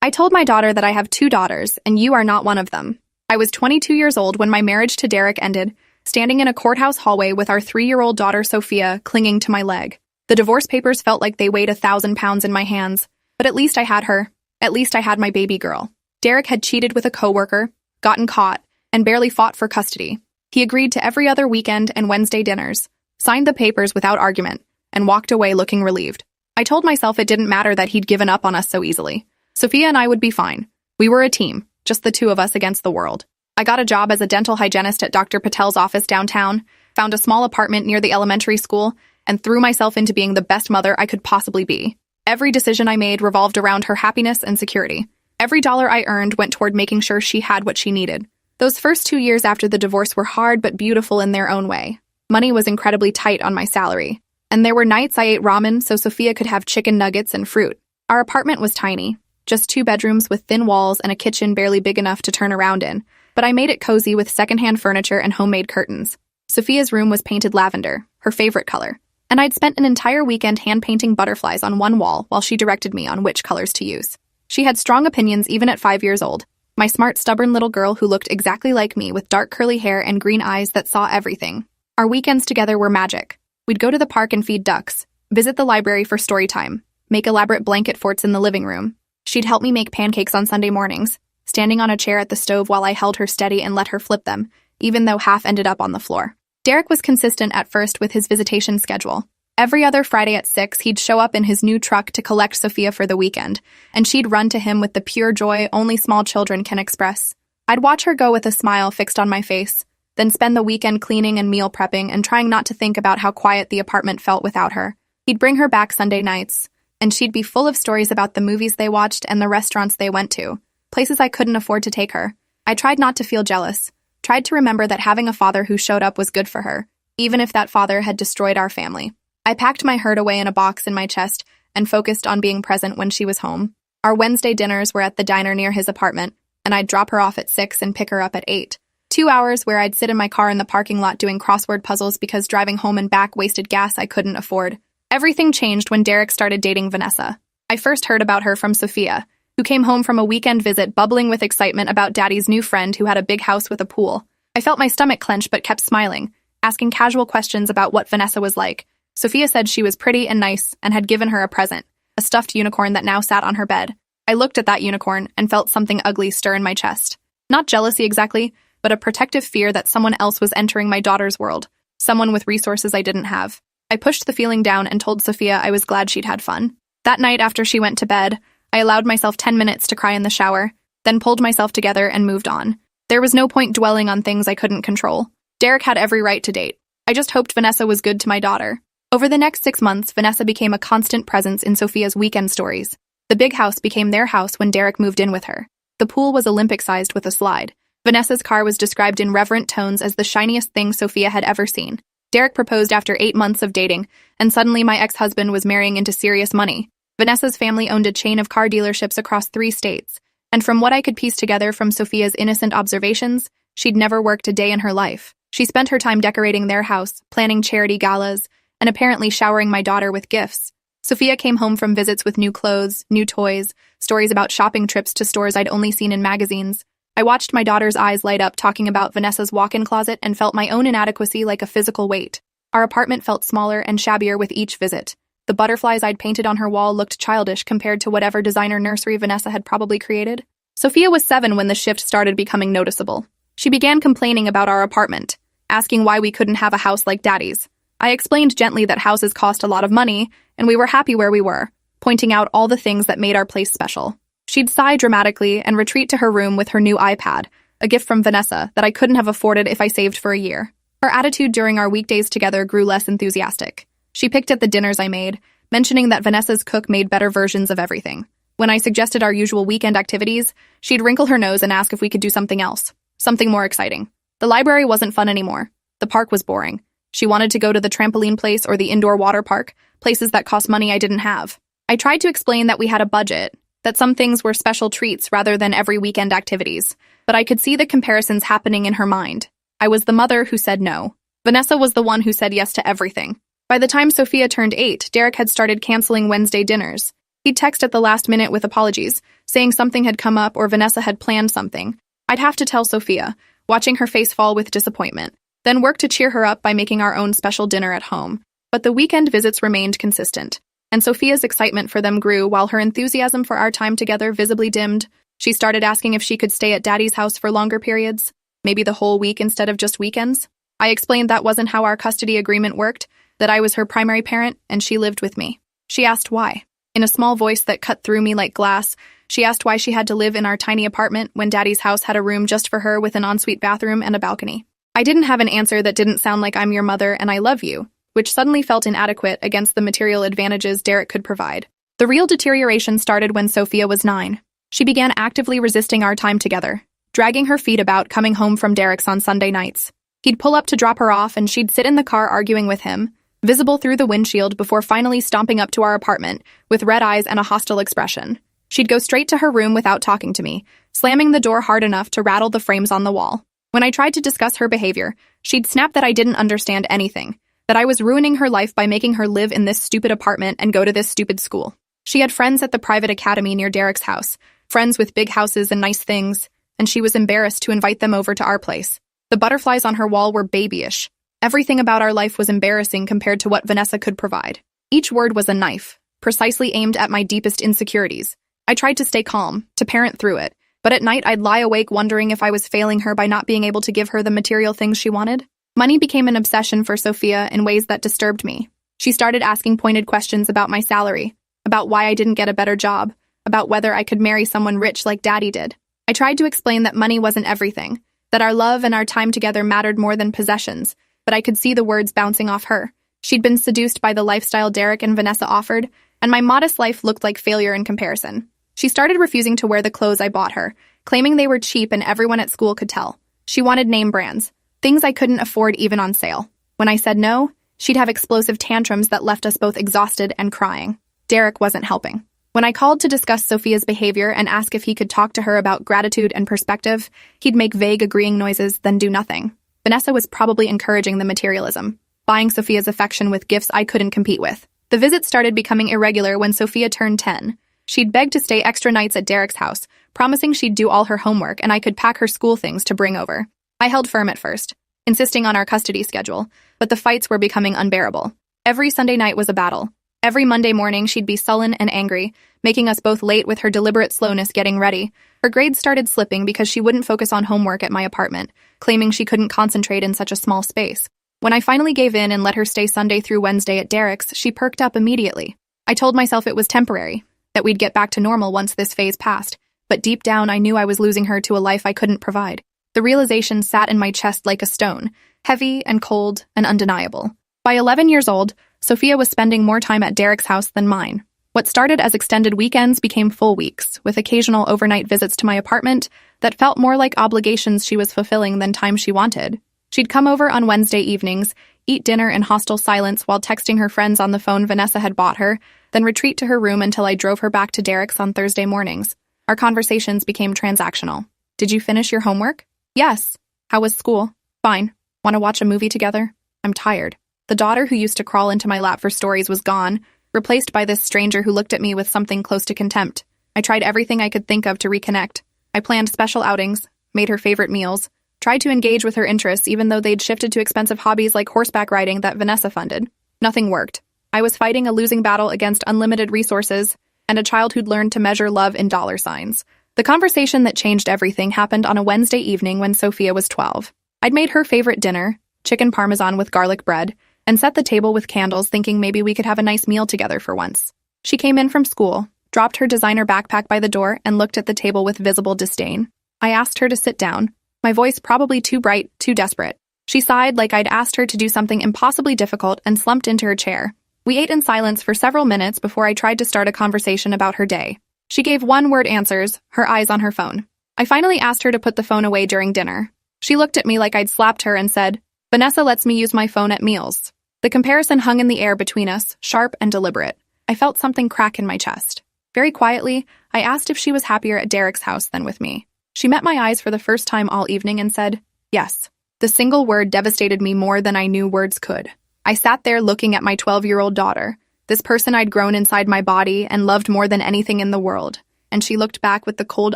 I told my daughter that I have two daughters, and you are not one of them. I was 22 years old when my marriage to Derek ended, standing in a courthouse hallway with our 3-year-old daughter Sophia clinging to my leg. The divorce papers felt like they weighed 1,000 pounds in my hands, but at least I had her. At least I had my baby girl. Derek had cheated with a coworker, gotten caught, and barely fought for custody. He agreed to every other weekend and Wednesday dinners, signed the papers without argument, and walked away looking relieved. I told myself it didn't matter that he'd given up on us so easily. Sophia and I would be fine. We were a team, just the two of us against the world. I got a job as a dental hygienist at Dr. Patel's office downtown, found a small apartment near the elementary school, and threw myself into being the best mother I could possibly be. Every decision I made revolved around her happiness and security. Every dollar I earned went toward making sure she had what she needed. Those first 2 years after the divorce were hard but beautiful in their own way. Money was incredibly tight on my salary, and there were nights I ate ramen so Sophia could have chicken nuggets and fruit. Our apartment was tiny, just 2 bedrooms with thin walls and a kitchen barely big enough to turn around in, but I made it cozy with secondhand furniture and homemade curtains. Sophia's room was painted lavender, her favorite color, and I'd spent an entire weekend hand-painting butterflies on one wall while she directed me on which colors to use. She had strong opinions even at 5 years old, my smart, stubborn little girl who looked exactly like me with dark curly hair and green eyes that saw everything. Our weekends together were magic. We'd go to the park and feed ducks, visit the library for story time, make elaborate blanket forts in the living room. She'd help me make pancakes on Sunday mornings, standing on a chair at the stove while I held her steady and let her flip them, even though half ended up on the floor. Derek was consistent at first with his visitation schedule. Every other Friday at 6, he'd show up in his new truck to collect Sophia for the weekend, and she'd run to him with the pure joy only small children can express. I'd watch her go with a smile fixed on my face, then spend the weekend cleaning and meal prepping and trying not to think about how quiet the apartment felt without her. He'd bring her back Sunday nights, and she'd be full of stories about the movies they watched and the restaurants they went to, places I couldn't afford to take her. I tried not to feel jealous, tried to remember that having a father who showed up was good for her, even if that father had destroyed our family. I packed my hurt away in a box in my chest and focused on being present when she was home. Our Wednesday dinners were at the diner near his apartment, and I'd drop her off at 6 and pick her up at 8. 2 hours where I'd sit in my car in the parking lot doing crossword puzzles because driving home and back wasted gas I couldn't afford. Everything changed when Derek started dating Vanessa. I first heard about her from Sophia, who came home from a weekend visit bubbling with excitement about Daddy's new friend who had a big house with a pool. I felt my stomach clench but kept smiling, asking casual questions about what Vanessa was like. Sophia said she was pretty and nice and had given her a present, a stuffed unicorn that now sat on her bed. I looked at that unicorn and felt something ugly stir in my chest. Not jealousy exactly, but a protective fear that someone else was entering my daughter's world, someone with resources I didn't have. I pushed the feeling down and told Sophia I was glad she'd had fun. That night after she went to bed, I allowed myself 10 minutes to cry in the shower, then pulled myself together and moved on. There was no point dwelling on things I couldn't control. Derek had every right to date. I just hoped Vanessa was good to my daughter. Over the next 6 months, Vanessa became a constant presence in Sophia's weekend stories. The big house became their house when Derek moved in with her. The pool was Olympic-sized with a slide. Vanessa's car was described in reverent tones as the shiniest thing Sophia had ever seen. Derek proposed after 8 months of dating, and suddenly my ex-husband was marrying into serious money. Vanessa's family owned a chain of car dealerships across 3 states, and from what I could piece together from Sophia's innocent observations, she'd never worked a day in her life. She spent her time decorating their house, planning charity galas, and apparently showering my daughter with gifts. Sophia came home from visits with new clothes, new toys, stories about shopping trips to stores I'd only seen in magazines. I watched my daughter's eyes light up talking about Vanessa's walk-in closet and felt my own inadequacy like a physical weight. Our apartment felt smaller and shabbier with each visit. The butterflies I'd painted on her wall looked childish compared to whatever designer nursery Vanessa had probably created. Sophia was 7 when the shift started becoming noticeable. She began complaining about our apartment, asking why we couldn't have a house like Daddy's. I explained gently that houses cost a lot of money, and we were happy where we were, pointing out all the things that made our place special. She'd sigh dramatically and retreat to her room with her new iPad, a gift from Vanessa that I couldn't have afforded if I saved for a year. Her attitude during our weekdays together grew less enthusiastic. She picked at the dinners I made, mentioning that Vanessa's cook made better versions of everything. When I suggested our usual weekend activities, she'd wrinkle her nose and ask if we could do something else, something more exciting. The library wasn't fun anymore. The park was boring. She wanted to go to the trampoline place or the indoor water park, places that cost money I didn't have. I tried to explain that we had a budget, that some things were special treats rather than every weekend activities, but I could see the comparisons happening in her mind. I was the mother who said no. Vanessa was the one who said yes to everything. By the time Sophia turned 8, Derek had started canceling Wednesday dinners. He'd text at the last minute with apologies, saying something had come up or Vanessa had planned something. I'd have to tell Sophia, watching her face fall with disappointment, then work to cheer her up by making our own special dinner at home. But the weekend visits remained consistent, and Sophia's excitement for them grew while her enthusiasm for our time together visibly dimmed. She started asking if she could stay at Daddy's house for longer periods, maybe the whole week instead of just weekends. I explained that wasn't how our custody agreement worked, that I was her primary parent and she lived with me. She asked why. In a small voice that cut through me like glass, she asked why she had to live in our tiny apartment when Daddy's house had a room just for her with an ensuite bathroom and a balcony. I didn't have an answer that didn't sound like "I'm your mother and I love you," which suddenly felt inadequate against the material advantages Derek could provide. The real deterioration started when Sophia was 9. She began actively resisting our time together, dragging her feet about coming home from Derek's on Sunday nights. He'd pull up to drop her off and she'd sit in the car arguing with him, visible through the windshield before finally stomping up to our apartment with red eyes and a hostile expression. She'd go straight to her room without talking to me, slamming the door hard enough to rattle the frames on the wall. When I tried to discuss her behavior, she'd snap that I didn't understand anything, that I was ruining her life by making her live in this stupid apartment and go to this stupid school. She had friends at the private academy near Derek's house, friends with big houses and nice things, and she was embarrassed to invite them over to our place. The butterflies on her wall were babyish. Everything about our life was embarrassing compared to what Vanessa could provide. Each word was a knife, precisely aimed at my deepest insecurities. I tried to stay calm, to parent through it, but at night I'd lie awake wondering if I was failing her by not being able to give her the material things she wanted. Money became an obsession for Sophia in ways that disturbed me. She started asking pointed questions about my salary, about why I didn't get a better job, about whether I could marry someone rich like Daddy did. I tried to explain that money wasn't everything, that our love and our time together mattered more than possessions, but I could see the words bouncing off her. She'd been seduced by the lifestyle Derek and Vanessa offered, and my modest life looked like failure in comparison. She started refusing to wear the clothes I bought her, claiming they were cheap and everyone at school could tell. She wanted name brands, things I couldn't afford even on sale. When I said no, she'd have explosive tantrums that left us both exhausted and crying. Derek wasn't helping. When I called to discuss Sophia's behavior and ask if he could talk to her about gratitude and perspective, he'd make vague agreeing noises, then do nothing. Vanessa was probably encouraging the materialism, buying Sophia's affection with gifts I couldn't compete with. The visits started becoming irregular when Sophia turned 10. She'd beg to stay extra nights at Derek's house, promising she'd do all her homework and I could pack her school things to bring over. I held firm at first, insisting on our custody schedule, but the fights were becoming unbearable. Every Sunday night was a battle. Every Monday morning she'd be sullen and angry, making us both late with her deliberate slowness getting ready. Her grades started slipping because she wouldn't focus on homework at my apartment, claiming she couldn't concentrate in such a small space. When I finally gave in and let her stay Sunday through Wednesday at Derek's, she perked up immediately. I told myself it was temporary, that we'd get back to normal once this phase passed, but deep down I knew I was losing her to a life I couldn't provide. The realization sat in my chest like a stone, heavy and cold and undeniable. By 11 years old, Sophia was spending more time at Derek's house than mine. What started as extended weekends became full weeks, with occasional overnight visits to my apartment that felt more like obligations she was fulfilling than time she wanted. She'd come over on Wednesday evenings, eat dinner in hostile silence while texting her friends on the phone Vanessa had bought her, then retreat to her room until I drove her back to Derek's on Thursday mornings. Our conversations became transactional. Did you finish your homework? Yes. How was school? Fine. Want to watch a movie together? I'm tired. The daughter who used to crawl into my lap for stories was gone, replaced by this stranger who looked at me with something close to contempt. I tried everything I could think of to reconnect. I planned special outings, made her favorite meals, tried to engage with her interests even though they'd shifted to expensive hobbies like horseback riding that Vanessa funded. Nothing worked. I was fighting a losing battle against unlimited resources and a child who'd learned to measure love in dollar signs. The conversation that changed everything happened on a Wednesday evening when Sophia was 12. I'd made her favorite dinner, chicken parmesan with garlic bread, and set the table with candles thinking maybe we could have a nice meal together for once. She came in from school, dropped her designer backpack by the door, and looked at the table with visible disdain. I asked her to sit down, my voice probably too bright, too desperate. She sighed like I'd asked her to do something impossibly difficult and slumped into her chair. We ate in silence for several minutes before I tried to start a conversation about her day. She gave one-word answers, her eyes on her phone. I finally asked her to put the phone away during dinner. She looked at me like I'd slapped her and said, "Vanessa lets me use my phone at meals." The comparison hung in the air between us, sharp and deliberate. I felt something crack in my chest. Very quietly, I asked if she was happier at Derek's house than with me. She met my eyes for the first time all evening and said, "Yes." The single word devastated me more than I knew words could. I sat there looking at my 12-year-old daughter, this person I'd grown inside my body and loved more than anything in the world. And she looked back with the cold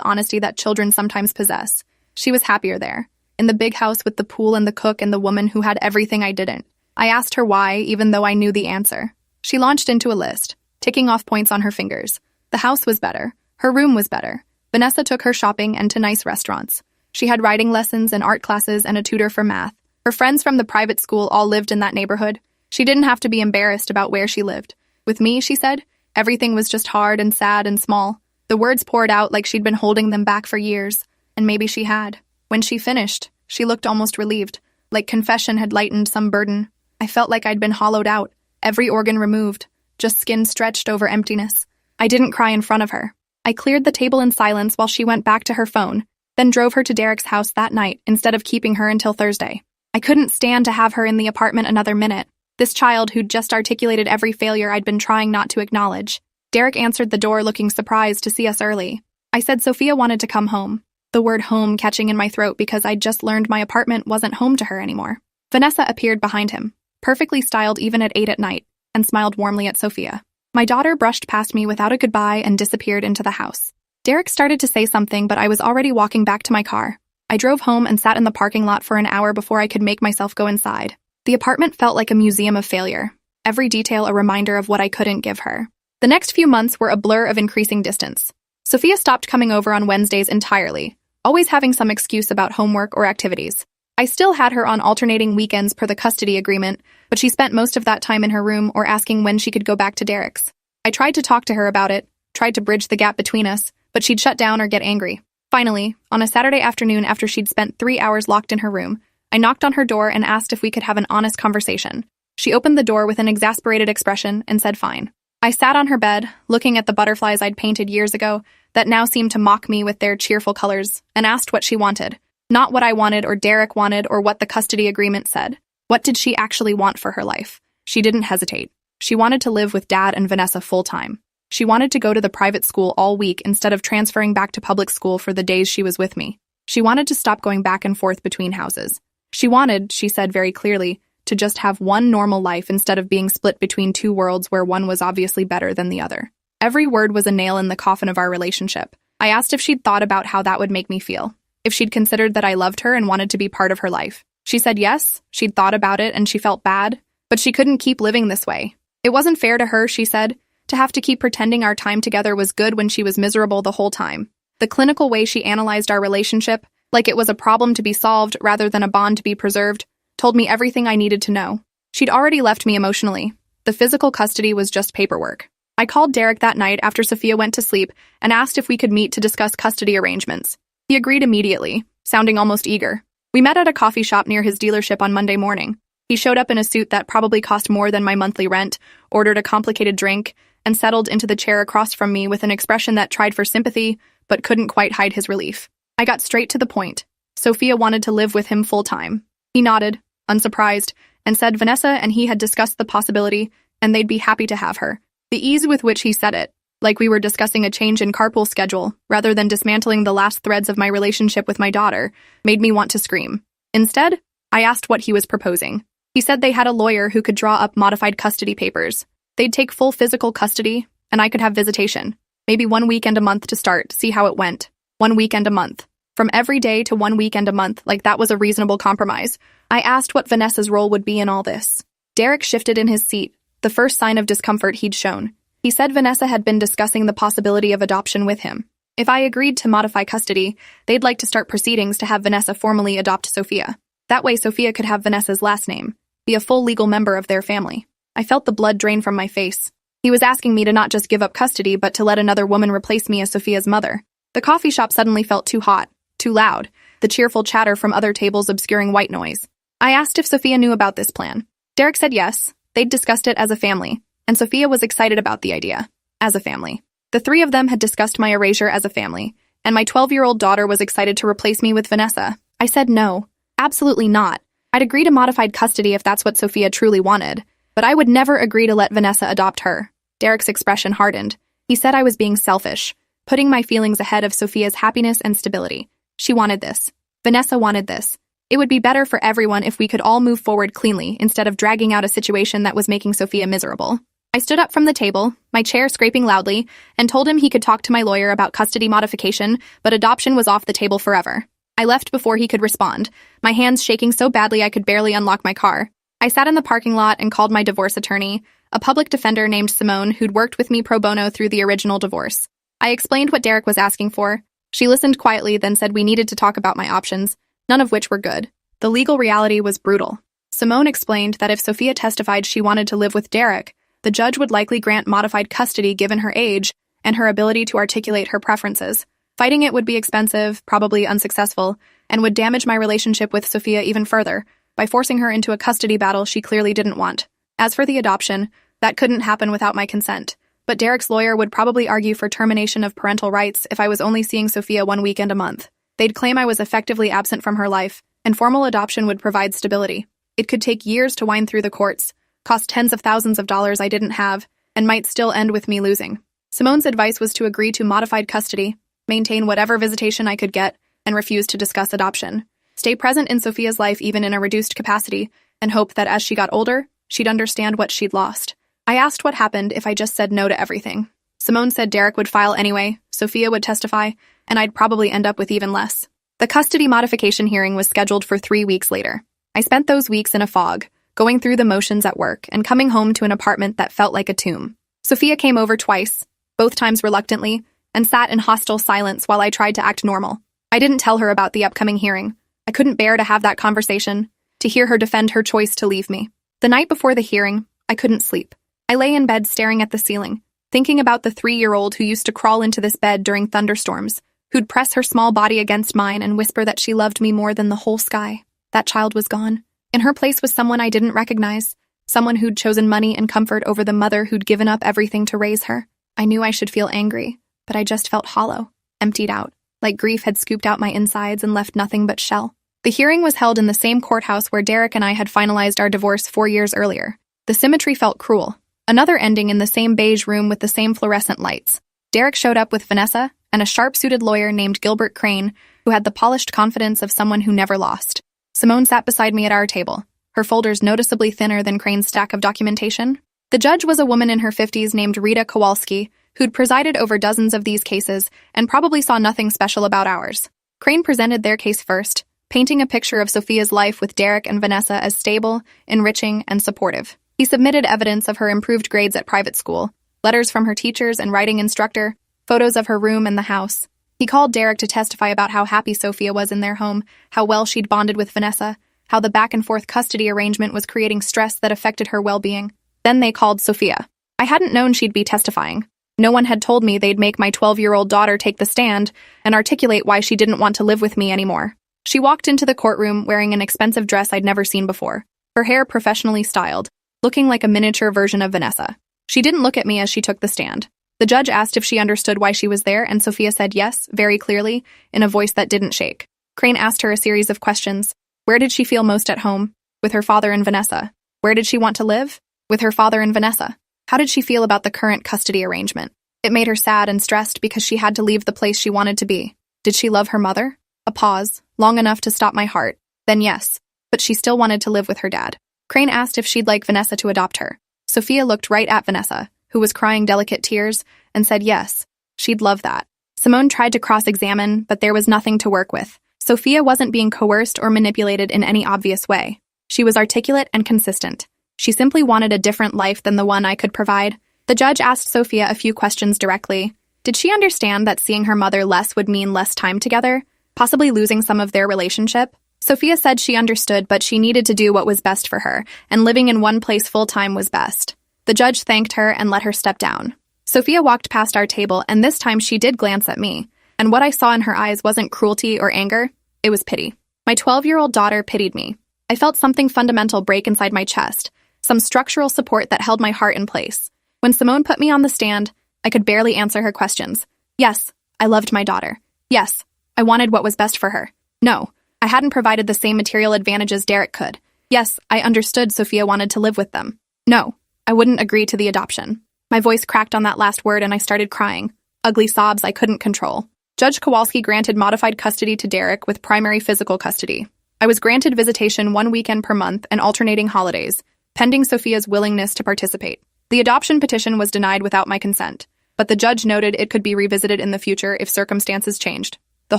honesty that children sometimes possess. She was happier there, in the big house with the pool and the cook and the woman who had everything I didn't. I asked her why, even though I knew the answer. She launched into a list, ticking off points on her fingers. The house was better. Her room was better. Vanessa took her shopping and to nice restaurants. She had writing lessons and art classes and a tutor for math. Her friends from the private school all lived in that neighborhood. She didn't have to be embarrassed about where she lived. With me, she said, everything was just hard and sad and small. The words poured out like she'd been holding them back for years. And maybe she had. When she finished, she looked almost relieved, like confession had lightened some burden. I felt like I'd been hollowed out, every organ removed, just skin stretched over emptiness. I didn't cry in front of her. I cleared the table in silence while she went back to her phone, then drove her to Derek's house that night instead of keeping her until Thursday. I couldn't stand to have her in the apartment another minute. This child who'd just articulated every failure I'd been trying not to acknowledge. Derek answered the door looking surprised to see us early. I said Sophia wanted to come home, the word home catching in my throat because I'd just learned my apartment wasn't home to her anymore. Vanessa appeared behind him, perfectly styled even at 8 at night, and smiled warmly at Sophia. My daughter brushed past me without a goodbye and disappeared into the house. Derek started to say something, but I was already walking back to my car. I drove home and sat in the parking lot for an hour before I could make myself go inside. The apartment felt like a museum of failure, every detail a reminder of what I couldn't give her. The next few months were a blur of increasing distance. Sophia stopped coming over on Wednesdays entirely, always having some excuse about homework or activities. I still had her on alternating weekends per the custody agreement, but she spent most of that time in her room or asking when she could go back to Derek's. I tried to talk to her about it, tried to bridge the gap between us, but she'd shut down or get angry. Finally, on a Saturday afternoon after she'd spent 3 hours locked in her room, I knocked on her door and asked if we could have an honest conversation. She opened the door with an exasperated expression and said fine. I sat on her bed, looking at the butterflies I'd painted years ago that now seemed to mock me with their cheerful colors, and asked what she wanted. Not what I wanted or Derek wanted or what the custody agreement said. What did she actually want for her life? She didn't hesitate. She wanted to live with Dad and Vanessa full-time. She wanted to go to the private school all week instead of transferring back to public school for the days she was with me. She wanted to stop going back and forth between houses. She wanted, she said very clearly, to just have one normal life instead of being split between two worlds where one was obviously better than the other. Every word was a nail in the coffin of our relationship. I asked if she'd thought about how that would make me feel, if she'd considered that I loved her and wanted to be part of her life. She said yes, she'd thought about it and she felt bad, but she couldn't keep living this way. It wasn't fair to her, she said, to have to keep pretending our time together was good when she was miserable the whole time. The clinical way she analyzed our relationship, like it was a problem to be solved rather than a bond to be preserved, told me everything I needed to know. She'd already left me emotionally. The physical custody was just paperwork. I called Derek that night after Sophia went to sleep and asked if we could meet to discuss custody arrangements. He agreed immediately, sounding almost eager. We met at a coffee shop near his dealership on Monday morning. He showed up in a suit that probably cost more than my monthly rent, ordered a complicated drink, and settled into the chair across from me with an expression that tried for sympathy but couldn't quite hide his relief. I got straight to the point. Sophia wanted to live with him full-time. He nodded, unsurprised, and said Vanessa and he had discussed the possibility and they'd be happy to have her. The ease with which he said it, like we were discussing a change in carpool schedule rather than dismantling the last threads of my relationship with my daughter, made me want to scream. Instead, I asked what he was proposing. He said they had a lawyer who could draw up modified custody papers. They'd take full physical custody, and I could have visitation. Maybe 1 weekend a month to start, see how it went. 1 weekend a month. From every day to 1 weekend a month, like that was a reasonable compromise. I asked what Vanessa's role would be in all this. Derek shifted in his seat, the first sign of discomfort he'd shown. He said Vanessa had been discussing the possibility of adoption with him. If I agreed to modify custody, they'd like to start proceedings to have Vanessa formally adopt Sophia. That way Sophia could have Vanessa's last name, be a full legal member of their family. I felt the blood drain from my face. He was asking me to not just give up custody, but to let another woman replace me as Sophia's mother. The coffee shop suddenly felt too hot, too loud, the cheerful chatter from other tables obscuring white noise. I asked if Sophia knew about this plan. Derek said yes, they'd discussed it as a family, and Sophia was excited about the idea, as a family. The three of them had discussed my erasure as a family, and my 12-year-old daughter was excited to replace me with Vanessa. I said no, absolutely not. I'd agree to modified custody if that's what Sophia truly wanted, but I would never agree to let Vanessa adopt her. Derek's expression hardened. He said I was being selfish, putting my feelings ahead of Sophia's happiness and stability. She wanted this. Vanessa wanted this. It would be better for everyone if we could all move forward cleanly instead of dragging out a situation that was making Sophia miserable. I stood up from the table, my chair scraping loudly, and told him he could talk to my lawyer about custody modification, but adoption was off the table forever. I left before he could respond, my hands shaking so badly I could barely unlock my car. I sat in the parking lot and called my divorce attorney, a public defender named Simone who'd worked with me pro bono through the original divorce. I explained what Derek was asking for. She listened quietly, then said we needed to talk about my options, none of which were good. The legal reality was brutal. Simone explained that if Sophia testified she wanted to live with Derek, the judge would likely grant modified custody given her age and her ability to articulate her preferences. Fighting it would be expensive, probably unsuccessful, and would damage my relationship with Sophia even further by forcing her into a custody battle she clearly didn't want. As for the adoption, that couldn't happen without my consent, but Derek's lawyer would probably argue for termination of parental rights if I was only seeing Sophia one weekend a month. They'd claim I was effectively absent from her life, and formal adoption would provide stability. It could take years to wind through the courts, cost tens of thousands of dollars I didn't have, and might still end with me losing. Simone's advice was to agree to modified custody, maintain whatever visitation I could get, and refuse to discuss adoption. Stay present in Sophia's life even in a reduced capacity, and hope that as she got older, she'd understand what she'd lost. I asked what happened if I just said no to everything. Simone said Derek would file anyway, Sophia would testify, and I'd probably end up with even less. The custody modification hearing was scheduled for 3 weeks later. I spent those weeks in a fog, going through the motions at work and coming home to an apartment that felt like a tomb. Sophia came over twice, both times reluctantly, and sat in hostile silence while I tried to act normal. I didn't tell her about the upcoming hearing. I couldn't bear to have that conversation, to hear her defend her choice to leave me. The night before the hearing, I couldn't sleep. I lay in bed staring at the ceiling, thinking about the 3-year-old who used to crawl into this bed during thunderstorms, who'd press her small body against mine and whisper that she loved me more than the whole sky. That child was gone. In her place was someone I didn't recognize, someone who'd chosen money and comfort over the mother who'd given up everything to raise her. I knew I should feel angry, but I just felt hollow, emptied out, like grief had scooped out my insides and left nothing but shell. The hearing was held in the same courthouse where Derek and I had finalized our divorce 4 years earlier. The symmetry felt cruel. Another ending in the same beige room with the same fluorescent lights. Derek showed up with Vanessa and a sharp-suited lawyer named Gilbert Crane, who had the polished confidence of someone who never lost. Simone sat beside me at our table, her folders noticeably thinner than Crane's stack of documentation. The judge was a woman in her 50s named Rita Kowalski, who'd presided over dozens of these cases and probably saw nothing special about ours. Crane presented their case first, painting a picture of Sophia's life with Derek and Vanessa as stable, enriching, and supportive. He submitted evidence of her improved grades at private school, letters from her teachers and writing instructor, photos of her room and the house. He called Derek to testify about how happy Sophia was in their home, how well she'd bonded with Vanessa, how the back-and-forth custody arrangement was creating stress that affected her well-being. Then they called Sophia. I hadn't known she'd be testifying. No one had told me they'd make my 12-year-old daughter take the stand and articulate why she didn't want to live with me anymore. She walked into the courtroom wearing an expensive dress I'd never seen before, her hair professionally styled, looking like a miniature version of Vanessa. She didn't look at me as she took the stand. The judge asked if she understood why she was there, and Sophia said yes, very clearly, in a voice that didn't shake. Crane asked her a series of questions. Where did she feel most at home? With her father and Vanessa. Where did she want to live? With her father and Vanessa. How did she feel about the current custody arrangement? It made her sad and stressed because she had to leave the place she wanted to be. Did she love her mother? A pause, long enough to stop my heart. Then yes, but she still wanted to live with her dad. Crane asked if she'd like Vanessa to adopt her. Sophia looked right at Vanessa, who was crying delicate tears, and said yes, she'd love that. Simone tried to cross-examine, but there was nothing to work with. Sophia wasn't being coerced or manipulated in any obvious way. She was articulate and consistent. She simply wanted a different life than the one I could provide. The judge asked Sophia a few questions directly. Did she understand that seeing her mother less would mean less time together, possibly losing some of their relationship? Sophia said she understood, but she needed to do what was best for her, and living in one place full-time was best. The judge thanked her and let her step down. Sophia walked past our table, and this time she did glance at me, and what I saw in her eyes wasn't cruelty or anger, it was pity. My 12-year-old daughter pitied me. I felt something fundamental break inside my chest, some structural support that held my heart in place. When Simone put me on the stand, I could barely answer her questions. Yes, I loved my daughter. Yes, I wanted what was best for her. No, I hadn't provided the same material advantages Derek could. Yes, I understood Sophia wanted to live with them. No, I wouldn't agree to the adoption. My voice cracked on that last word and I started crying. Ugly sobs I couldn't control. Judge Kowalski granted modified custody to Derek with primary physical custody. I was granted visitation 1 weekend per month and alternating holidays, pending Sophia's willingness to participate. The adoption petition was denied without my consent, but the judge noted it could be revisited in the future if circumstances changed. The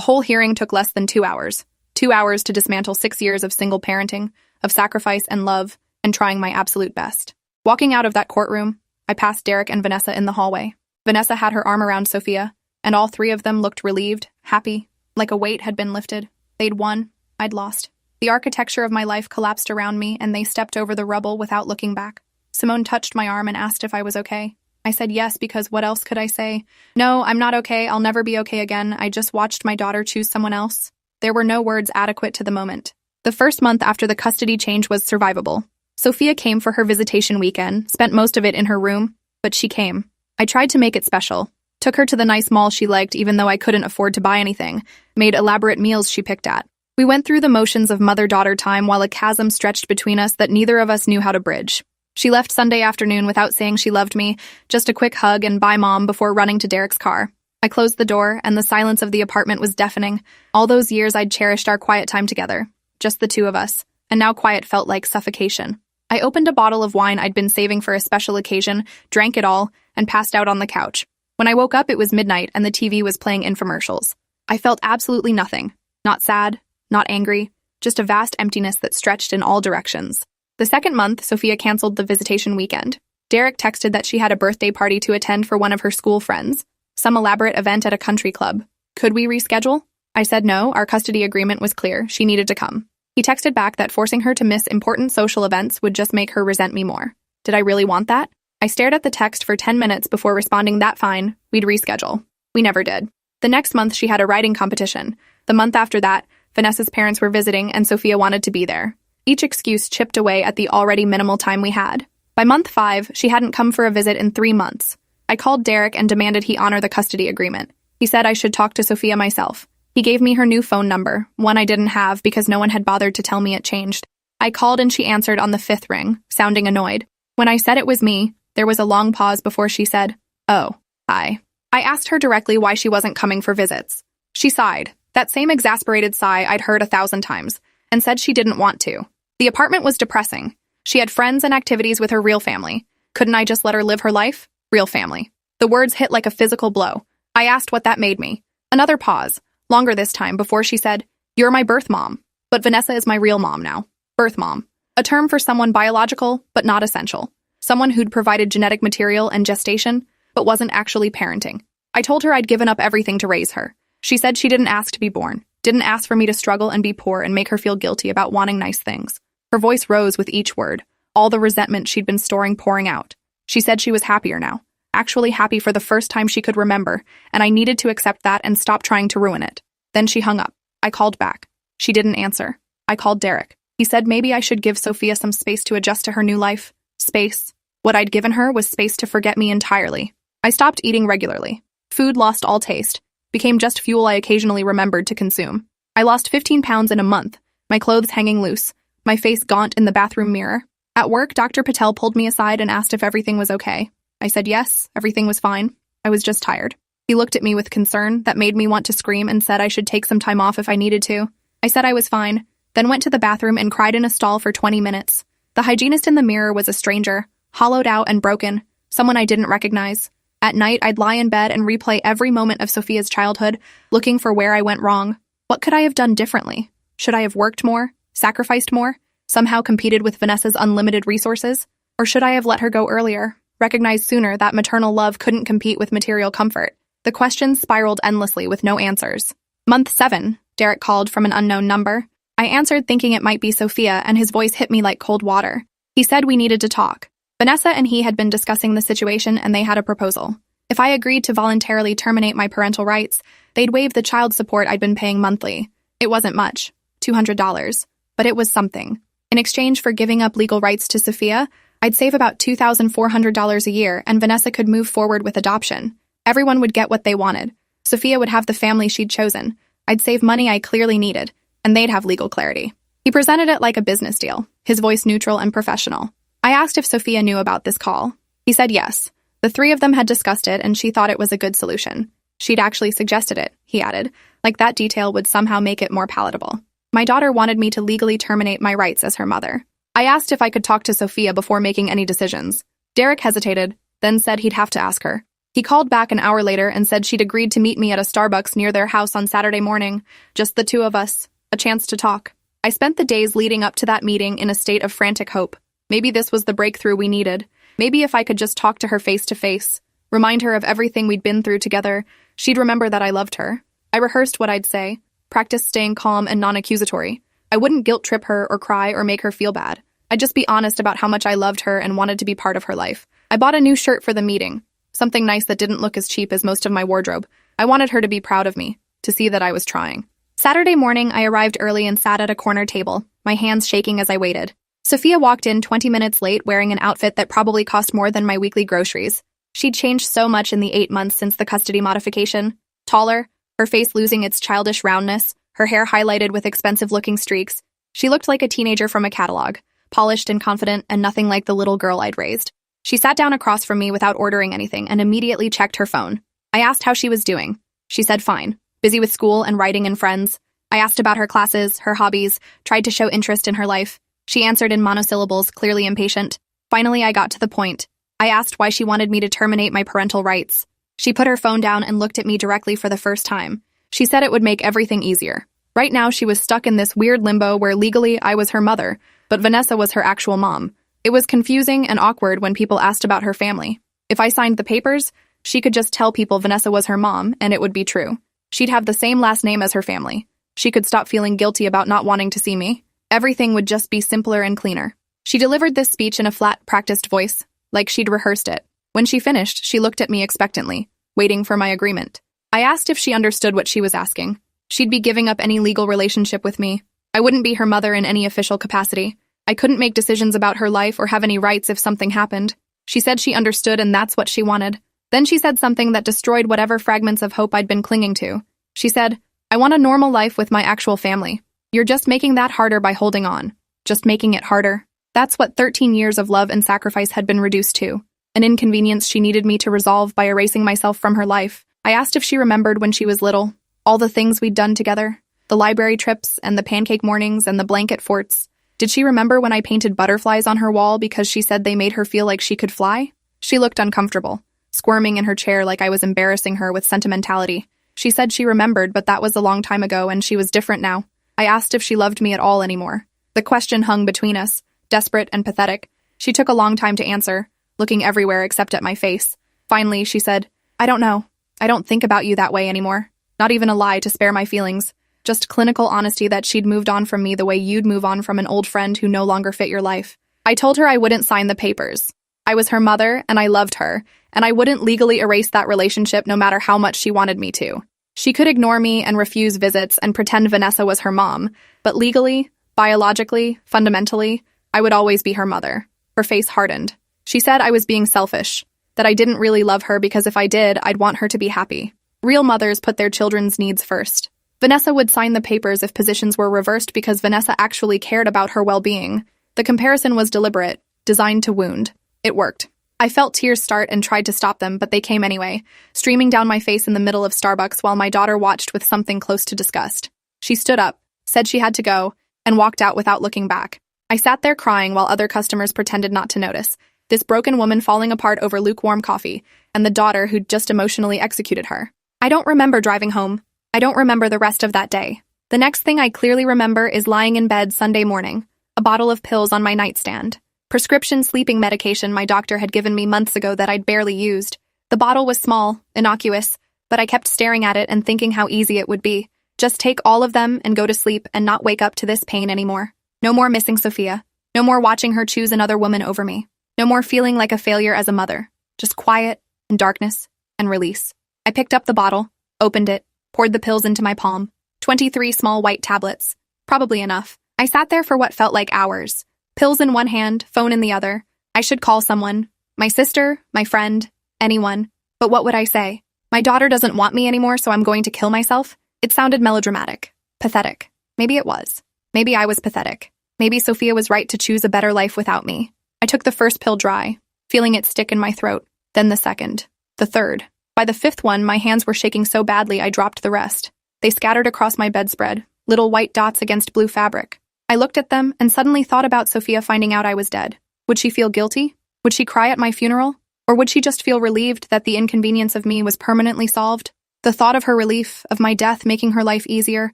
whole hearing took less than 2 hours. 2 hours to dismantle 6 years of single parenting, of sacrifice and love, and trying my absolute best. Walking out of that courtroom, I passed Derek and Vanessa in the hallway. Vanessa had her arm around Sophia, and all three of them looked relieved, happy, like a weight had been lifted. They'd won, I'd lost. The architecture of my life collapsed around me, and they stepped over the rubble without looking back. Simone touched my arm and asked if I was okay. I said yes, because what else could I say? No, I'm not okay. I'll never be okay again. I just watched my daughter choose someone else. There were no words adequate to the moment. The first month after the custody change was survivable. Sophia came for her visitation weekend, spent most of it in her room, but she came. I tried to make it special. Took her to the nice mall she liked even though I couldn't afford to buy anything. Made elaborate meals she picked at. We went through the motions of mother-daughter time while a chasm stretched between us that neither of us knew how to bridge. She left Sunday afternoon without saying she loved me, just a quick hug and bye mom before running to Derek's car. I closed the door, and the silence of the apartment was deafening. All those years I'd cherished our quiet time together, just the two of us, and now quiet felt like suffocation. I opened a bottle of wine I'd been saving for a special occasion, drank it all, and passed out on the couch. When I woke up, it was midnight and the TV was playing infomercials. I felt absolutely nothing. Not sad, not angry, just a vast emptiness that stretched in all directions. The second month, Sophia canceled the visitation weekend. Derek texted that she had a birthday party to attend for one of her school friends, some elaborate event at a country club. Could we reschedule? I said no, our custody agreement was clear, she needed to come. He texted back that forcing her to miss important social events would just make her resent me more. Did I really want that? I stared at the text for 10 minutes before responding that fine, we'd reschedule. We never did. The next month she had a writing competition. The month after that, Vanessa's parents were visiting and Sophia wanted to be there. Each excuse chipped away at the already minimal time we had. By month 5, she hadn't come for a visit in 3 months. I called Derek and demanded he honor the custody agreement. He said I should talk to Sophia myself. He gave me her new phone number, one I didn't have because no one had bothered to tell me it changed. I called and she answered on the 5th ring, sounding annoyed. When I said it was me, there was a long pause before she said, "Oh, hi." I asked her directly why she wasn't coming for visits. She sighed, that same exasperated sigh I'd heard 1,000 times, and said she didn't want to. The apartment was depressing. She had friends and activities with her real family. Couldn't I just let her live her life? Real family. The words hit like a physical blow. I asked what that made me. Another pause, longer this time, before she said, "You're my birth mom. But Vanessa is my real mom now. Birth mom. A term for someone biological, but not essential. Someone who'd provided genetic material and gestation, but wasn't actually parenting. I told her I'd given up everything to raise her. She said she didn't ask to be born, didn't ask for me to struggle and be poor and make her feel guilty about wanting nice things. Her voice rose with each word, all the resentment she'd been storing pouring out. She said she was happier now, actually happy for the first time she could remember, and I needed to accept that and stop trying to ruin it. Then she hung up. I called back. She didn't answer. I called Derek. He said maybe I should give Sophia some space to adjust to her new life. Space. What I'd given her was space to forget me entirely. I stopped eating regularly. Food lost all taste, became just fuel I occasionally remembered to consume. I lost 15 pounds in a month, my clothes hanging loose, my face gaunt in the bathroom mirror. At work, Dr. Patel pulled me aside and asked if everything was okay. I said yes, everything was fine. I was just tired. He looked at me with concern that made me want to scream and said I should take some time off if I needed to. I said I was fine, then went to the bathroom and cried in a stall for 20 minutes. The hygienist in the mirror was a stranger, hollowed out and broken, someone I didn't recognize. At night, I'd lie in bed and replay every moment of Sophia's childhood, looking for where I went wrong. What could I have done differently? Should I have worked more, sacrificed more, somehow competed with Vanessa's unlimited resources? Or should I have let her go earlier, recognized sooner that maternal love couldn't compete with material comfort? The questions spiraled endlessly with no answers. Month 7, Derek called from an unknown number. I answered thinking it might be Sophia, and his voice hit me like cold water. He said we needed to talk. Vanessa and he had been discussing the situation and they had a proposal. If I agreed to voluntarily terminate my parental rights, they'd waive the child support I'd been paying monthly. It wasn't much, $200, but it was something. In exchange for giving up legal rights to Sophia, I'd save about $2,400 a year and Vanessa could move forward with adoption. Everyone would get what they wanted. Sophia would have the family she'd chosen. I'd save money I clearly needed, and they'd have legal clarity. He presented it like a business deal, his voice neutral and professional. I asked if Sophia knew about this call. He said yes. The 3 of them had discussed it and she thought it was a good solution. She'd actually suggested it, he added, like that detail would somehow make it more palatable. My daughter wanted me to legally terminate my rights as her mother. I asked if I could talk to Sophia before making any decisions. Derek hesitated, then said he'd have to ask her. He called back an hour later and said she'd agreed to meet me at a Starbucks near their house on Saturday morning, just the two of us, a chance to talk. I spent the days leading up to that meeting in a state of frantic hope. Maybe this was the breakthrough we needed. Maybe if I could just talk to her face to face, remind her of everything we'd been through together, she'd remember that I loved her. I rehearsed what I'd say, practiced staying calm and non-accusatory. I wouldn't guilt-trip her or cry or make her feel bad. I'd just be honest about how much I loved her and wanted to be part of her life. I bought a new shirt for the meeting, something nice that didn't look as cheap as most of my wardrobe. I wanted her to be proud of me, to see that I was trying. Saturday morning, I arrived early and sat at a corner table, my hands shaking as I waited. Sophia walked in 20 minutes late wearing an outfit that probably cost more than my weekly groceries. She'd changed so much in the 8 months since the custody modification. Taller, her face losing its childish roundness, her hair highlighted with expensive-looking streaks. She looked like a teenager from a catalog, polished and confident and nothing like the little girl I'd raised. She sat down across from me without ordering anything and immediately checked her phone. I asked how she was doing. She said fine, busy with school and writing and friends. I asked about her classes, her hobbies, tried to show interest in her life. She answered in monosyllables, clearly impatient. Finally, I got to the point. I asked why she wanted me to terminate my parental rights. She put her phone down and looked at me directly for the first time. She said it would make everything easier. Right now, she was stuck in this weird limbo where legally I was her mother, but Vanessa was her actual mom. It was confusing and awkward when people asked about her family. If I signed the papers, she could just tell people Vanessa was her mom, and it would be true. She'd have the same last name as her family. She could stop feeling guilty about not wanting to see me. Everything would just be simpler and cleaner. She delivered this speech in a flat, practiced voice, like she'd rehearsed it. When she finished, she looked at me expectantly, waiting for my agreement. I asked if she understood what she was asking. She'd be giving up any legal relationship with me. I wouldn't be her mother in any official capacity. I couldn't make decisions about her life or have any rights if something happened. She said she understood and that's what she wanted. Then she said something that destroyed whatever fragments of hope I'd been clinging to. She said, I want a normal life with my actual family. You're just making that harder by holding on. Just making it harder. That's what 13 years of love and sacrifice had been reduced to. An inconvenience she needed me to resolve by erasing myself from her life. I asked if she remembered when she was little, all the things we'd done together, the library trips and the pancake mornings and the blanket forts. Did she remember when I painted butterflies on her wall because she said they made her feel like she could fly? She looked uncomfortable, squirming in her chair like I was embarrassing her with sentimentality. She said she remembered, but that was a long time ago and she was different now. I asked if she loved me at all anymore. The question hung between us, desperate and pathetic. She took a long time to answer, looking everywhere except at my face. Finally, she said, I don't know. I don't think about you that way anymore. Not even a lie to spare my feelings. Just clinical honesty that she'd moved on from me the way you'd move on from an old friend who no longer fit your life. I told her I wouldn't sign the papers. I was her mother, and I loved her, and I wouldn't legally erase that relationship no matter how much she wanted me to. She could ignore me and refuse visits and pretend Vanessa was her mom, but legally, biologically, fundamentally, I would always be her mother. Her face hardened. She said I was being selfish, that I didn't really love her because if I did, I'd want her to be happy. Real mothers put their children's needs first. Vanessa would sign the papers if positions were reversed because Vanessa actually cared about her well-being. The comparison was deliberate, designed to wound. It worked. I felt tears start and tried to stop them, but they came anyway, streaming down my face in the middle of Starbucks while my daughter watched with something close to disgust. She stood up, said she had to go, and walked out without looking back. I sat there crying while other customers pretended not to notice. This broken woman falling apart over lukewarm coffee, and the daughter who'd just emotionally executed her. I don't remember driving home. I don't remember the rest of that day. The next thing I clearly remember is lying in bed Sunday morning, a bottle of pills on my nightstand. Prescription sleeping medication my doctor had given me months ago that I'd barely used. The bottle was small, innocuous, but I kept staring at it and thinking how easy it would be. Just take all of them and go to sleep and not wake up to this pain anymore. No more missing Sophia. No more watching her choose another woman over me. No more feeling like a failure as a mother. Just quiet and darkness and release. I picked up the bottle, opened it, poured the pills into my palm. 23 small white tablets. Probably enough. I sat there for what felt like hours. Pills in one hand, phone in the other. I should call someone. My sister, my friend, anyone. But what would I say? My daughter doesn't want me anymore, so I'm going to kill myself? It sounded melodramatic. Pathetic. Maybe it was. Maybe I was pathetic. Maybe Sophia was right to choose a better life without me. I took the first pill dry, feeling it stick in my throat. Then the second. The third. By the fifth one, my hands were shaking so badly I dropped the rest. They scattered across my bedspread, little white dots against blue fabric. I looked at them and suddenly thought about Sophia finding out I was dead. Would she feel guilty? Would she cry at my funeral? Or would she just feel relieved that the inconvenience of me was permanently solved? The thought of her relief, of my death making her life easier,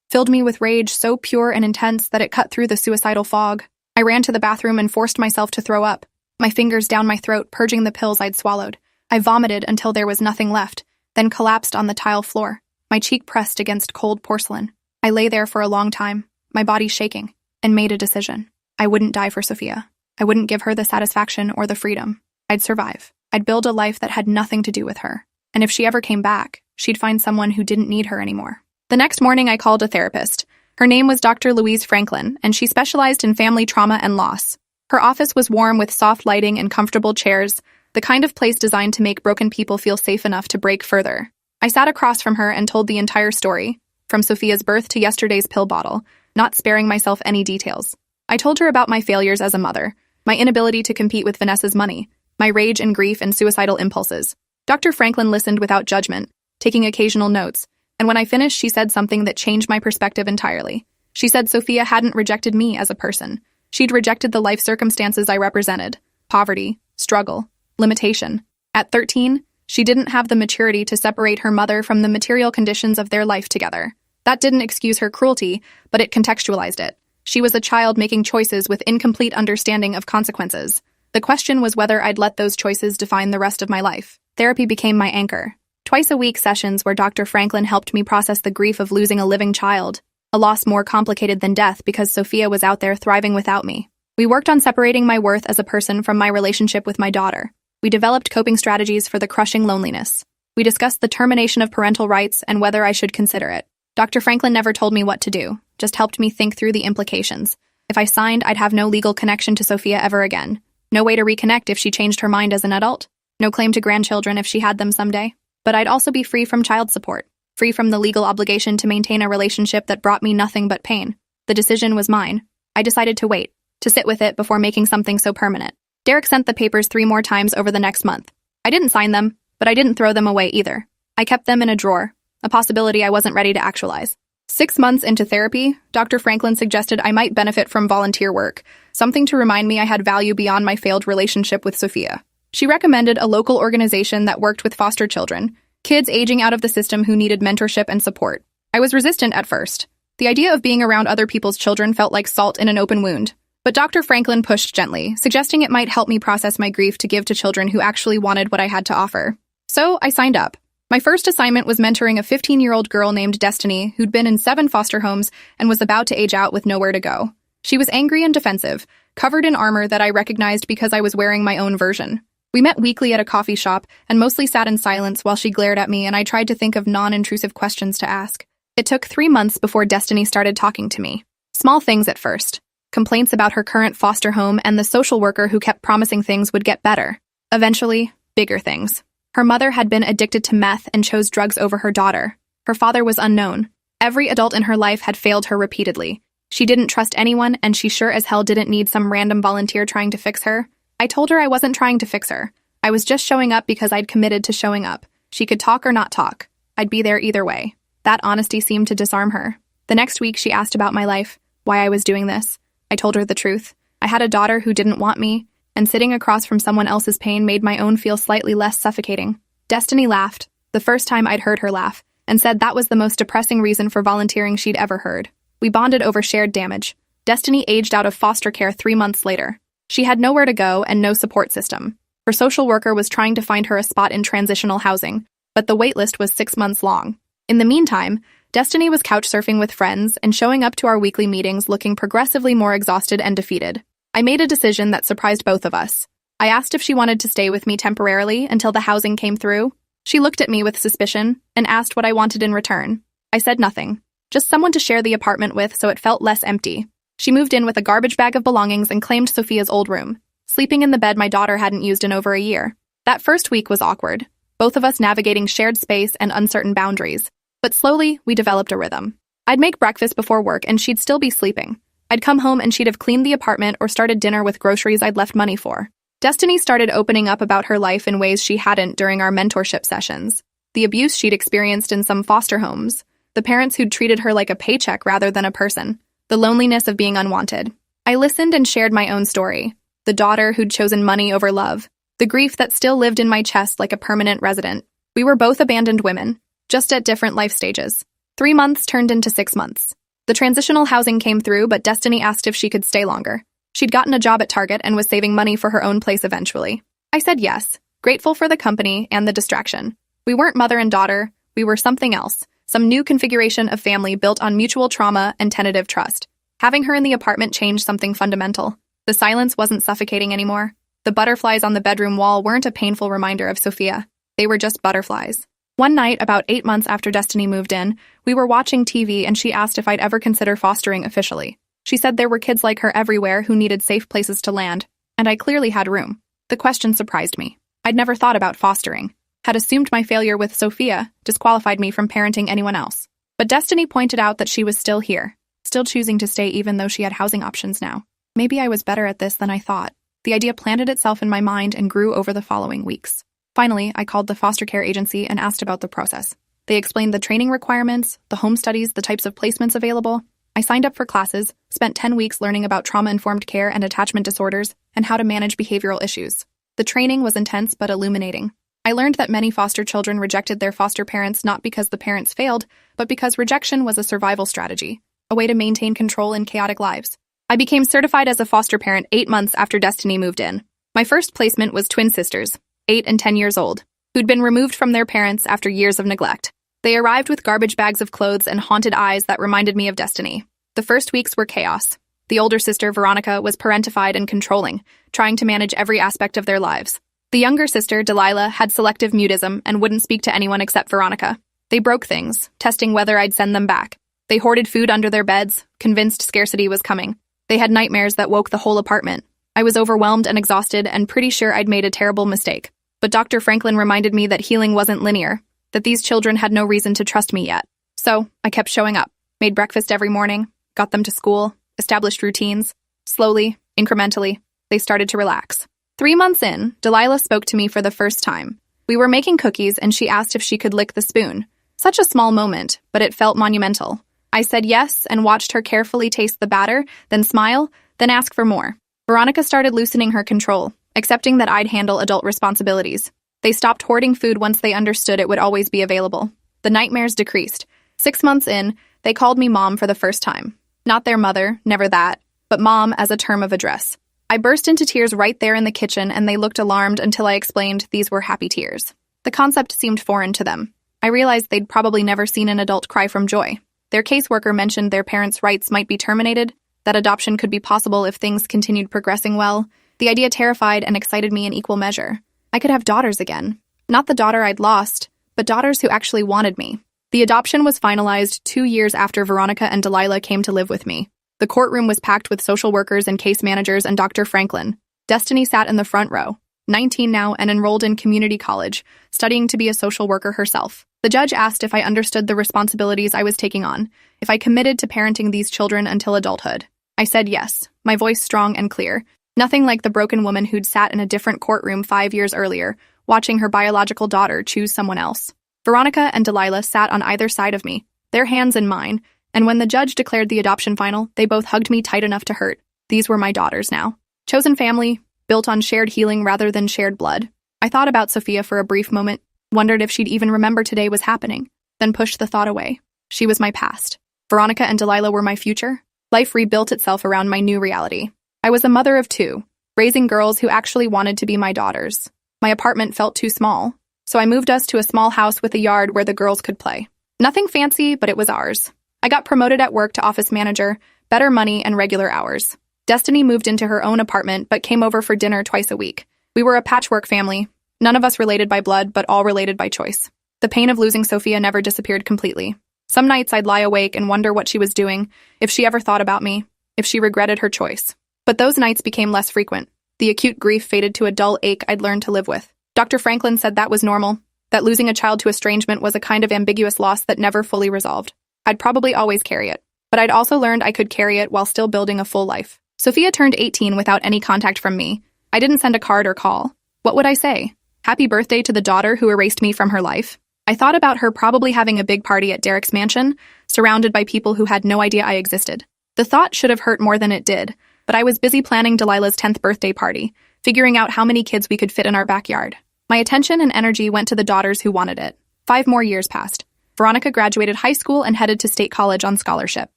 filled me with rage so pure and intense that it cut through the suicidal fog. I ran to the bathroom and forced myself to throw up, my fingers down my throat, purging the pills I'd swallowed. I vomited until there was nothing left, then collapsed on the tile floor, my cheek pressed against cold porcelain. I lay there for a long time, my body shaking, and made a decision. I wouldn't die for Sophia. I wouldn't give her the satisfaction or the freedom. I'd survive. I'd build a life that had nothing to do with her. And if she ever came back, she'd find someone who didn't need her anymore. The next morning, I called a therapist. Her name was Dr. Louise Franklin, and she specialized in family trauma and loss. Her office was warm with soft lighting and comfortable chairs, the kind of place designed to make broken people feel safe enough to break further. I sat across from her and told the entire story, from Sophia's birth to yesterday's pill bottle, not sparing myself any details. I told her about my failures as a mother, my inability to compete with Vanessa's money, my rage and grief and suicidal impulses. Dr. Franklin listened without judgment, taking occasional notes, and when I finished, she said something that changed my perspective entirely. She said Sophia hadn't rejected me as a person. She'd rejected the life circumstances I represented: poverty, struggle, limitation. At 13, she didn't have the maturity to separate her mother from the material conditions of their life together. That didn't excuse her cruelty, but it contextualized it. She was a child making choices with incomplete understanding of consequences. The question was whether I'd let those choices define the rest of my life. Therapy became my anchor. Twice-a-week sessions where Dr. Franklin helped me process the grief of losing a living child, a loss more complicated than death because Sophia was out there thriving without me. We worked on separating my worth as a person from my relationship with my daughter. We developed coping strategies for the crushing loneliness. We discussed the termination of parental rights and whether I should consider it. Dr. Franklin never told me what to do, just helped me think through the implications. If I signed, I'd have no legal connection to Sophia ever again. No way to reconnect if she changed her mind as an adult. No claim to grandchildren if she had them someday. But I'd also be free from child support, free from the legal obligation to maintain a relationship that brought me nothing but pain. The decision was mine. I decided to wait, to sit with it before making something so permanent. Derek sent the papers 3 more times over the next month. I didn't sign them, but I didn't throw them away either. I kept them in a drawer, a possibility I wasn't ready to actualize. 6 months into therapy, Dr. Franklin suggested I might benefit from volunteer work, something to remind me I had value beyond my failed relationship with Sophia. She recommended a local organization that worked with foster children, kids aging out of the system who needed mentorship and support. I was resistant at first. The idea of being around other people's children felt like salt in an open wound. But Dr. Franklin pushed gently, suggesting it might help me process my grief to give to children who actually wanted what I had to offer. So I signed up. My first assignment was mentoring a 15-year-old girl named Destiny who'd been in 7 foster homes and was about to age out with nowhere to go. She was angry and defensive, covered in armor that I recognized because I was wearing my own version. We met weekly at a coffee shop and mostly sat in silence while she glared at me and I tried to think of non-intrusive questions to ask. It took 3 months before Destiny started talking to me. Small things at first. Complaints about her current foster home and the social worker who kept promising things would get better. Eventually, bigger things. Her mother had been addicted to meth and chose drugs over her daughter. Her father was unknown. Every adult in her life had failed her repeatedly. She didn't trust anyone, and she sure as hell didn't need some random volunteer trying to fix her. I told her I wasn't trying to fix her. I was just showing up because I'd committed to showing up. She could talk or not talk. I'd be there either way. That honesty seemed to disarm her. The next week, she asked about my life, why I was doing this. I told her the truth. I had a daughter who didn't want me, and sitting across from someone else's pain made my own feel slightly less suffocating. Destiny laughed, the first time I'd heard her laugh, and said that was the most depressing reason for volunteering she'd ever heard. We bonded over shared damage. Destiny aged out of foster care 3 months later. She had nowhere to go and no support system. Her social worker was trying to find her a spot in transitional housing, but the waitlist was 6 months long. In the meantime, Destiny was couch surfing with friends and showing up to our weekly meetings looking progressively more exhausted and defeated. I made a decision that surprised both of us. I asked if she wanted to stay with me temporarily until the housing came through. She looked at me with suspicion and asked what I wanted in return. I said nothing, just someone to share the apartment with so it felt less empty. She moved in with a garbage bag of belongings and claimed Sophia's old room, sleeping in the bed my daughter hadn't used in over a year. That first week was awkward, both of us navigating shared space and uncertain boundaries. But slowly, we developed a rhythm. I'd make breakfast before work and she'd still be sleeping. I'd come home and she'd have cleaned the apartment or started dinner with groceries I'd left money for. Destiny started opening up about her life in ways she hadn't during our mentorship sessions. The abuse she'd experienced in some foster homes. The parents who'd treated her like a paycheck rather than a person. The loneliness of being unwanted. I listened and shared my own story. The daughter who'd chosen money over love. The grief that still lived in my chest like a permanent resident. We were both abandoned women, just at different life stages. 3 months turned into 6 months. The transitional housing came through, but Destiny asked if she could stay longer. She'd gotten a job at Target and was saving money for her own place eventually. I said yes, grateful for the company and the distraction. We weren't mother and daughter, we were something else, some new configuration of family built on mutual trauma and tentative trust. Having her in the apartment changed something fundamental. The silence wasn't suffocating anymore. The butterflies on the bedroom wall weren't a painful reminder of Sophia. They were just butterflies. One night, about 8 months after Destiny moved in, we were watching TV and she asked if I'd ever consider fostering officially. She said there were kids like her everywhere who needed safe places to land, and I clearly had room. The question surprised me. I'd never thought about fostering. Had assumed my failure with Sophia disqualified me from parenting anyone else. But Destiny pointed out that she was still here, still choosing to stay even though she had housing options now. Maybe I was better at this than I thought. The idea planted itself in my mind and grew over the following weeks. Finally, I called the foster care agency and asked about the process. They explained the training requirements, the home studies, the types of placements available. I signed up for classes, spent 10 weeks learning about trauma-informed care and attachment disorders, and how to manage behavioral issues. The training was intense but illuminating. I learned that many foster children rejected their foster parents not because the parents failed, but because rejection was a survival strategy, a way to maintain control in chaotic lives. I became certified as a foster parent 8 months after Destiny moved in. My first placement was twin sisters, 8 and 10 years old, who'd been removed from their parents after years of neglect. They arrived with garbage bags of clothes and haunted eyes that reminded me of Destiny. The first weeks were chaos. The older sister, Veronica, was parentified and controlling, trying to manage every aspect of their lives. The younger sister, Delilah, had selective mutism and wouldn't speak to anyone except Veronica. They broke things, testing whether I'd send them back. They hoarded food under their beds, convinced scarcity was coming. They had nightmares that woke the whole apartment. I was overwhelmed and exhausted and pretty sure I'd made a terrible mistake. But Dr. Franklin reminded me that healing wasn't linear, that these children had no reason to trust me yet. So, I kept showing up, made breakfast every morning, got them to school, established routines. Slowly, incrementally, they started to relax. 3 months in, Delilah spoke to me for the first time. We were making cookies and she asked if she could lick the spoon. Such a small moment, but it felt monumental. I said yes and watched her carefully taste the batter, then smile, then ask for more. Veronica started loosening her control, accepting that I'd handle adult responsibilities. They stopped hoarding food once they understood it would always be available. The nightmares decreased. 6 months in, they called me Mom for the first time. Not their mother, never that, but Mom as a term of address. I burst into tears right there in the kitchen and they looked alarmed until I explained these were happy tears. The concept seemed foreign to them. I realized they'd probably never seen an adult cry from joy. Their caseworker mentioned their parents' rights might be terminated, that adoption could be possible if things continued progressing well. The idea terrified and excited me in equal measure. I could have daughters again. Not the daughter I'd lost, but daughters who actually wanted me. The adoption was finalized 2 years after Veronica and Delilah came to live with me. The courtroom was packed with social workers and case managers and Dr. Franklin. Destiny sat in the front row, 19 now and enrolled in community college, studying to be a social worker herself. The judge asked if I understood the responsibilities I was taking on, if I committed to parenting these children until adulthood. I said yes, my voice strong and clear. Nothing like the broken woman who'd sat in a different courtroom 5 years earlier, watching her biological daughter choose someone else. Veronica and Delilah sat on either side of me, their hands in mine, and when the judge declared the adoption final, they both hugged me tight enough to hurt. These were my daughters now. Chosen family, built on shared healing rather than shared blood. I thought about Sophia for a brief moment, wondered if she'd even remember today was happening, then pushed the thought away. She was my past. Veronica and Delilah were my future. Life rebuilt itself around my new reality. I was a mother of 2, raising girls who actually wanted to be my daughters. My apartment felt too small, so I moved us to a small house with a yard where the girls could play. Nothing fancy, but it was ours. I got promoted at work to office manager, better money and regular hours. Destiny moved into her own apartment but came over for dinner twice a week. We were a patchwork family, none of us related by blood but all related by choice. The pain of losing Sophia never disappeared completely. Some nights I'd lie awake and wonder what she was doing, if she ever thought about me, if she regretted her choice. But those nights became less frequent. The acute grief faded to a dull ache I'd learned to live with. Dr. Franklin said that was normal, that losing a child to estrangement was a kind of ambiguous loss that never fully resolved. I'd probably always carry it, but I'd also learned I could carry it while still building a full life. Sophia turned 18 without any contact from me. I didn't send a card or call. What would I say? Happy birthday to the daughter who erased me from her life? I thought about her probably having a big party at Derek's mansion, surrounded by people who had no idea I existed. The thought should have hurt more than it did, but I was busy planning Delilah's 10th birthday party, figuring out how many kids we could fit in our backyard. My attention and energy went to the daughters who wanted it. 5 more years passed. Veronica graduated high school and headed to state college on scholarship.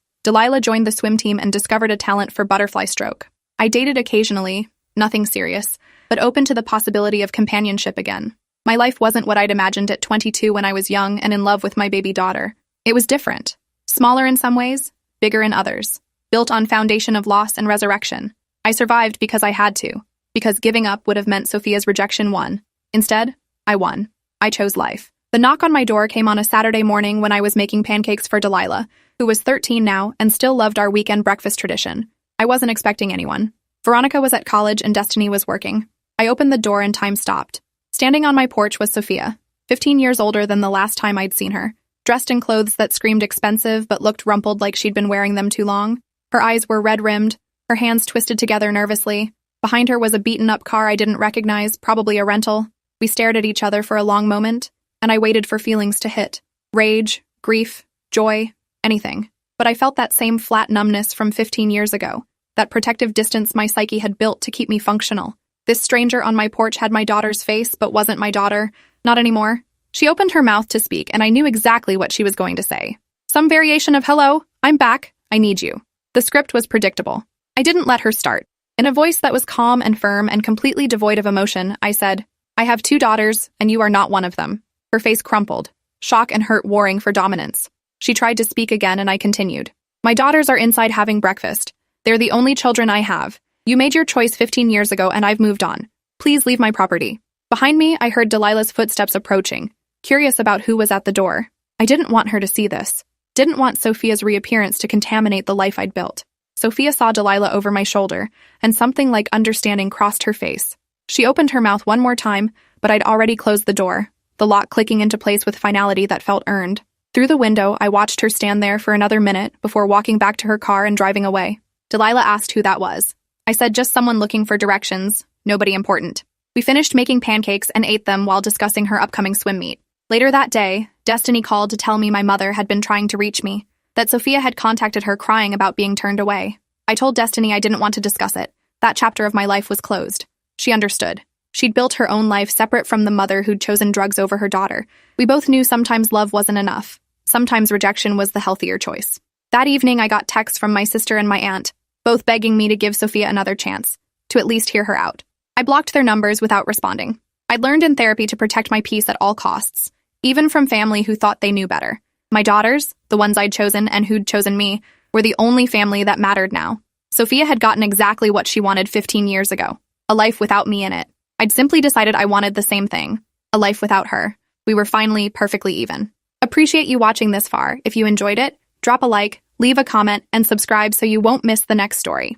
Delilah joined the swim team and discovered a talent for butterfly stroke. I dated occasionally, nothing serious, but open to the possibility of companionship again. My life wasn't what I'd imagined at 22 when I was young and in love with my baby daughter. It was different. Smaller in some ways, bigger in others. Built on foundation of loss and resurrection. I survived because I had to, because giving up would have meant Sophia's rejection won. Instead, I won. I chose life. The knock on my door came on a Saturday morning when I was making pancakes for Delilah, who was 13 now and still loved our weekend breakfast tradition. I wasn't expecting anyone. Veronica was at college and Destiny was working. I opened the door and time stopped. Standing on my porch was Sophia, 15 years older than the last time I'd seen her, dressed in clothes that screamed expensive but looked rumpled like she'd been wearing them too long. Her eyes were red-rimmed, her hands twisted together nervously. Behind her was a beaten-up car I didn't recognize, probably a rental. We stared at each other for a long moment, and I waited for feelings to hit. Rage, grief, joy, anything. But I felt that same flat numbness from 15 years ago, that protective distance my psyche had built to keep me functional. This stranger on my porch had my daughter's face, but wasn't my daughter. Not anymore. She opened her mouth to speak, and I knew exactly what she was going to say. Some variation of, "Hello, I'm back, I need you." The script was predictable. I didn't let her start. In a voice that was calm and firm and completely devoid of emotion, I said, "I have 2 daughters, and you are not one of them." Her face crumpled, shock and hurt warring for dominance. She tried to speak again, and I continued. "My daughters are inside having breakfast. They're the only children I have. You made your choice 15 years ago, and I've moved on. Please leave my property." Behind me, I heard Delilah's footsteps approaching, curious about who was at the door. I didn't want her to see this. Didn't want Sophia's reappearance to contaminate the life I'd built. Sophia saw Delilah over my shoulder, and something like understanding crossed her face. She opened her mouth one more time, but I'd already closed the door, the lock clicking into place with finality that felt earned. Through the window, I watched her stand there for another minute before walking back to her car and driving away. Delilah asked who that was. I said just someone looking for directions, nobody important. We finished making pancakes and ate them while discussing her upcoming swim meet. Later that day, Destiny called to tell me my mother had been trying to reach me, that Sophia had contacted her crying about being turned away. I told Destiny I didn't want to discuss it. That chapter of my life was closed. She understood. She'd built her own life separate from the mother who'd chosen drugs over her daughter. We both knew sometimes love wasn't enough. Sometimes rejection was the healthier choice. That evening, I got texts from my sister and my aunt, both begging me to give Sophia another chance, to at least hear her out. I blocked their numbers without responding. I'd learned in therapy to protect my peace at all costs, even from family who thought they knew better. My daughters, the ones I'd chosen and who'd chosen me, were the only family that mattered now. Sophia had gotten exactly what she wanted 15 years ago, a life without me in it. I'd simply decided I wanted the same thing, a life without her. We were finally perfectly even. Appreciate you watching this far. If you enjoyed it, drop a like, leave a comment, and subscribe so you won't miss the next story.